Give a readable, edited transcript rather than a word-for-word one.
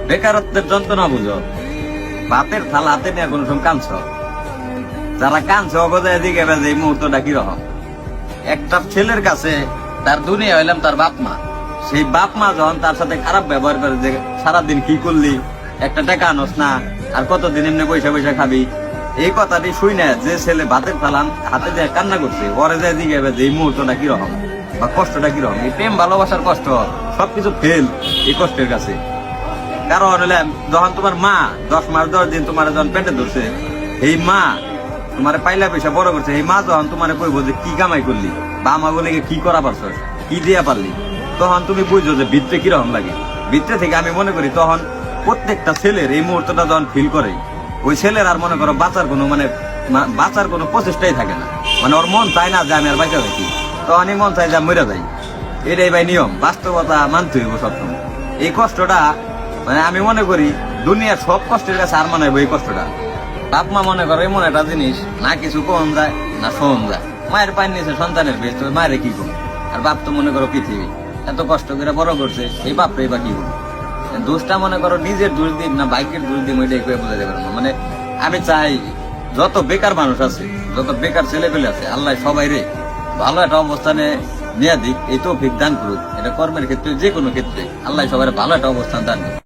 বেকারত্বের যন্ত্রণা বুঝো, ভাতের থালা হাতে নিয়ে কোনো সময় কাঁদছ, যারা কাঁদছে অগজায় দিকে বেজে এই মুহূর্তটা কিরকম। একটা ছেলের কাছে তার দুনিয়া হইলাম তার বাপ মা, সেই বাপ মা যখন তার সাথে খারাপ ব্যবহার করে, যে সারাদিন কি করলি, একটা টাকা আনস না, আর কতদিন এমনি পয়সা পয়সা খাবি, এই কথাটি শুই না যে ছেলে ভাতের থালান হাতে দিয়ে কান্না করছে, ওরে যায় দিকে বেজে এই মুহূর্তটা কিরকম বা কষ্টটা কিরকম। এই প্রেম ভালোবাসার কষ্ট সবকিছু ফেল এই কষ্টের কাছে। কারণ হলে যখন তোমার মা 10 মাস 10 দিন তোমার যখন পেটে ধরছে, এই মা তোমার পাইলা পয়সা বড় করছে, এই মা যখন তোমার কইব যে কি কামাই করলি বা আমাগুলিকে কি করা পারছস, কি দিয়া পারলি, তখন তুমি বুঝছো যে ভিতরে কিরকম লাগে। ভিতরে থেকে আমি মনে করি তখন প্রত্যেকটা ছেলের এই মুহূর্তটা যখন ফিল করে, ওই ছেলের আর মনে করো বাঁচার কোনো প্রচেষ্টাই থাকে না। মানে ওর মন চায় না যে আমি আর বাঁচা থাকি, তখনই মন চায় যে মরে যাই। এটাই ভাই নিয়ম, বাস্তবতা মানতে হইব সবসময়। এই কষ্টটা মানে আমি মনে করি দুনিয়ার সব কষ্টের কাছে আর মনে হয় এই কষ্টটা। বাপ মা মনে করো এমন একটা জিনিস, না কিছু কম যায় না শোন যায়। মায়ের পায়ের নিচে সন্তানের বেশ, তো মায়ের কি করবো। আর বাপ তো মনে করো পৃথিবী, এত কষ্ট করে বড় করছে, এই বাপরে বা কি করবো। দোষটা মনে করো নিজের দোষ দিন না বাইকের দোষ দিন, ওইটাই করে বোঝাতে পারবো না। মানে আমি চাই যত বেকার মানুষ আছে, যত বেকার ছেলে পেলে আছে, আল্লাহ সবাই রে ভালো একটা অবস্থানে নিয়ে দিক, এই তৌফিক দান করুক। এটা কর্মের ক্ষেত্রে যে কোনো ক্ষেত্রে আল্লাহ সবাই ভালো একটা অবস্থান দান করুক।